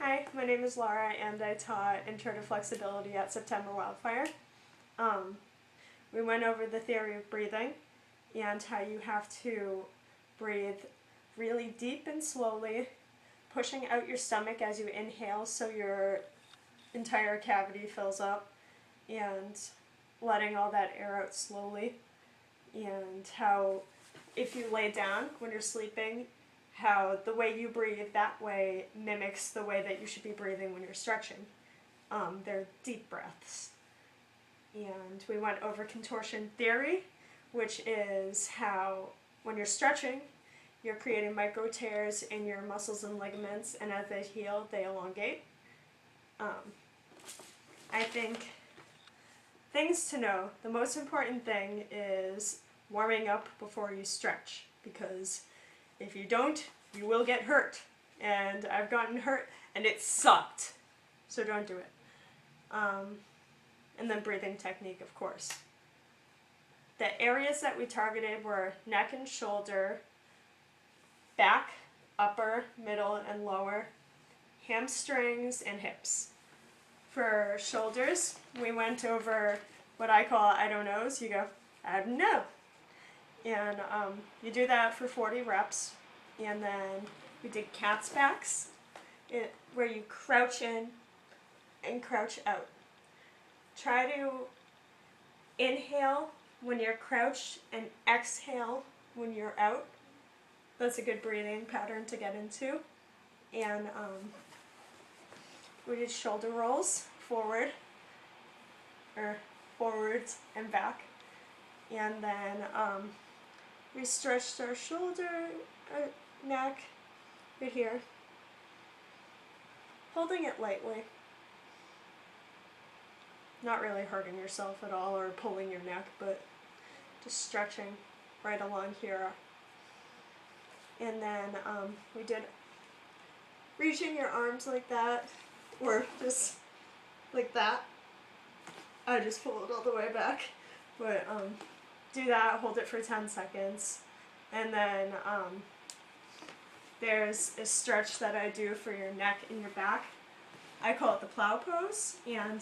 Hi, my name is Laura and I taught Intro to Flexibility at September Wildfire. We went over the theory of breathing and how you have to breathe really deep and slowly, pushing out your stomach as you inhale so your entire cavity fills up, and letting all that air out slowly, and how if you lay down when you're sleeping, how the way you breathe that way mimics the way that you should be breathing when you're stretching. They're deep breaths. And we went over contortion theory, which is how when you're stretching, you're creating micro tears in your muscles and ligaments, and as they heal, they elongate. I think things to know. The most important thing is warming up before you stretch, because if you don't, you will get hurt. And I've gotten hurt, and it sucked. So don't do it. And then breathing technique, of course. The areas that we targeted were neck and shoulder, back, upper, middle, and lower, hamstrings, and hips. For shoulders, we went over what I call I don't knows. You go, I don't know. And you do that for 40 reps. And then we did cat's backs, where you crouch in and crouch out. Try to inhale when you're crouched and exhale when you're out. That's a good breathing pattern to get into. And we did shoulder rolls, forwards and back. And then we stretched our shoulder, neck, right here, holding it lightly. Not really hurting yourself at all or pulling your neck, but just stretching right along here. And then we did reaching your arms like that, or just like that. I just pulled it all the way back. But do that, hold it for 10 seconds. And then there's a stretch that I do for your neck and your back. I call it the plow pose, and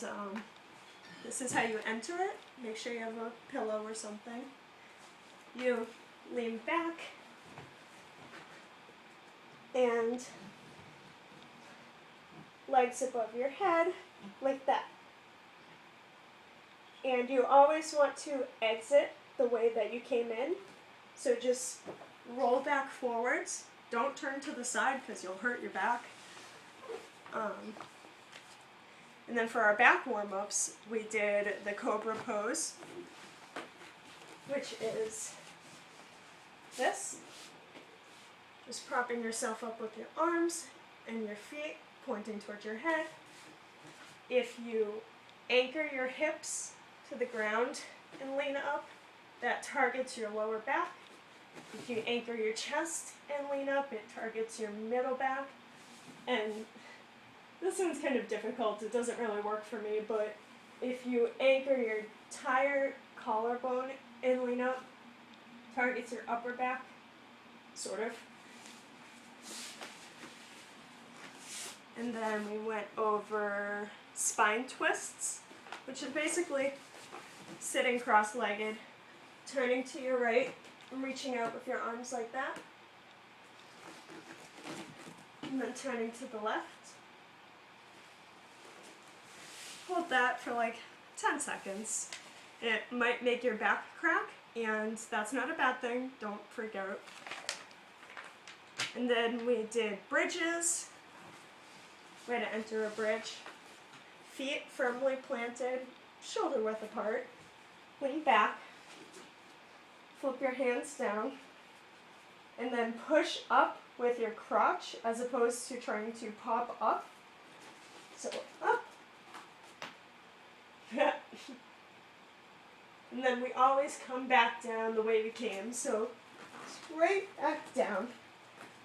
this is how you enter it. Make sure you have a pillow or something. You lean back and legs above your head like that. And you always want to exit the way that you came in. So just roll back forwards. Don't turn to the side because you'll hurt your back. And then for our back warm-ups, we did the cobra pose, which is this. Just propping yourself up with your arms and your feet pointing towards your head. If you anchor your hips to the ground and lean up, that targets your lower back. If you anchor your chest and lean up, it targets your middle back. And this one's kind of difficult, it doesn't really work for me, but if you anchor your entire collarbone and lean up, targets your upper back, sort of. And then we went over spine twists, which is basically sitting cross-legged, turning to your right, and reaching out with your arms like that. And then turning to the left. Hold that for like 10 seconds. It might make your back crack, and that's not a bad thing. Don't freak out. And then we did bridges. We had to enter a bridge. Feet firmly planted, shoulder width apart. Lean back. Flip your hands down. And then push up with your crotch as opposed to trying to pop up. So up. And then we always come back down the way we came, so straight back down.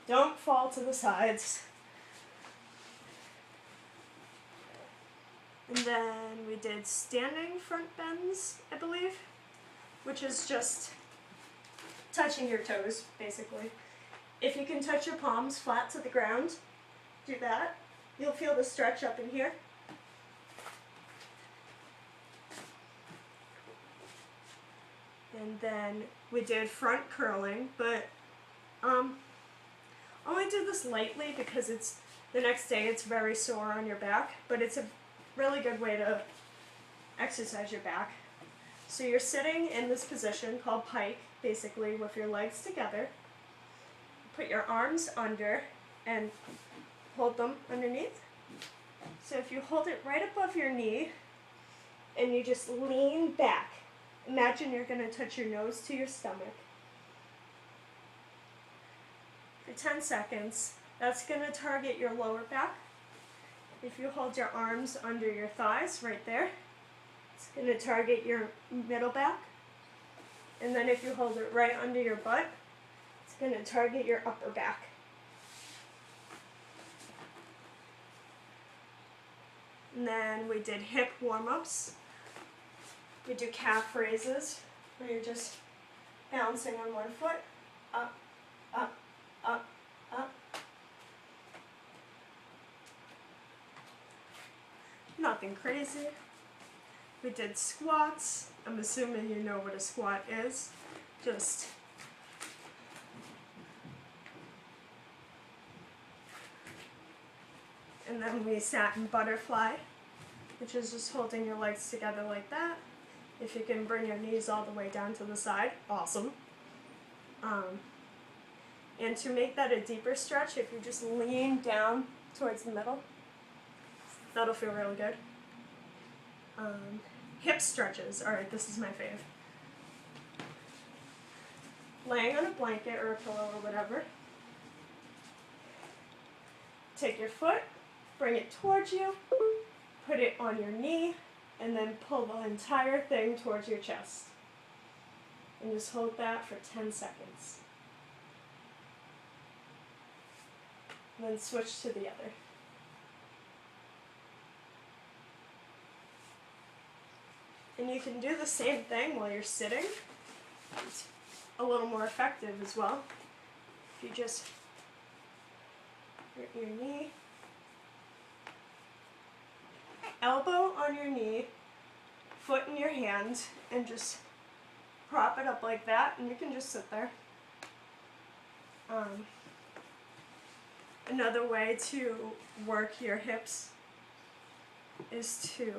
Don't fall to the sides. And then we did standing front bends, I believe, which is just touching your toes, basically. If you can touch your palms flat to the ground, do that. you'll feel the stretch up in here. And then we did front curling, but only do this lightly because it's the next day it's very sore on your back, but it's a really good way to exercise your back. So you're sitting in this position called pike, basically with your legs together. Put your arms under and hold them underneath. So if you hold it right above your knee and you just lean back, imagine you're going to touch your nose to your stomach for 10 seconds. That's going to target your lower back. If you hold your arms under your thighs right there, it's going to target your middle back. And then if you hold it right under your butt, it's going to target your upper back. And then we did hip warm-ups. We do calf raises, where you're just bouncing on one foot, up, up, up, up. Nothing crazy. We did squats. I'm assuming you know what a squat is. Just and then we sat in butterfly, which is just holding your legs together like that. If you can bring your knees all the way down to the side, awesome. And to make that a deeper stretch, if you just lean down towards the middle, that'll feel really good. Hip stretches. Alright, this is my fave. Laying on a blanket or a pillow or whatever. Take your foot, bring it towards you, put it on your knee, and then pull the entire thing towards your chest. And just hold that for 10 seconds. And then switch to the other. And you can do the same thing while you're sitting. It's a little more effective as well. If you just hurt your knee, elbow on your knee, foot in your hand, and just prop it up like that, and you can just sit there. Another way to work your hips is to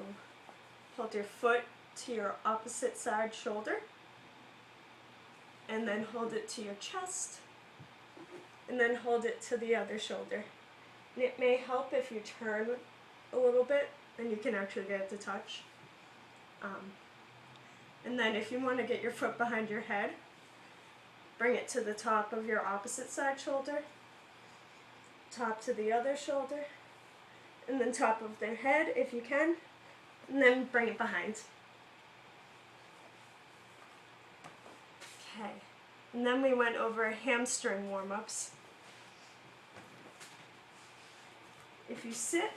hold your foot to your opposite side shoulder, and then hold it to your chest, and then hold it to the other shoulder. And it may help if you turn a little bit, and you can actually get it to touch. And then if you want to get your foot behind your head, bring it to the top of your opposite side shoulder, top to the other shoulder, and then top of their head if you can, and then bring it behind. Okay, and then we went over hamstring warm-ups. If you sit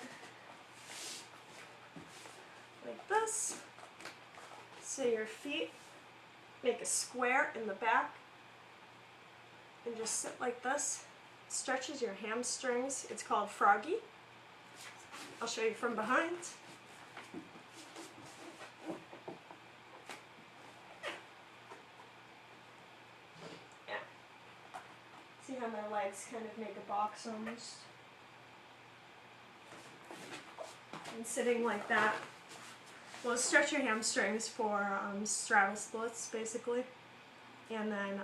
like this, so your feet make a square in the back, and just sit like this, it stretches your hamstrings. It's called froggy. I'll show you from behind. Yeah. See how my legs kind of make a box almost? And sitting like that will stretch your hamstrings for straddle splits, basically. And then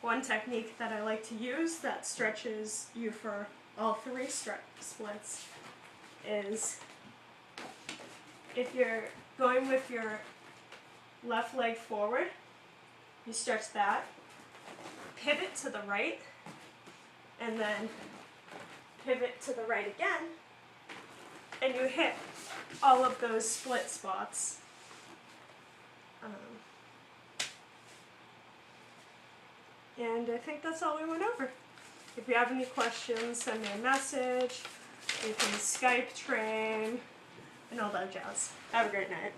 one technique that I like to use that stretches you for all three splits is if you're going with your left leg forward, you stretch that, pivot to the right, and then pivot to the right again, and you hit all of those split spots. And I think that's all we went over. If you have any questions, send me a message. You can Skype train and all that jazz. Have a great night.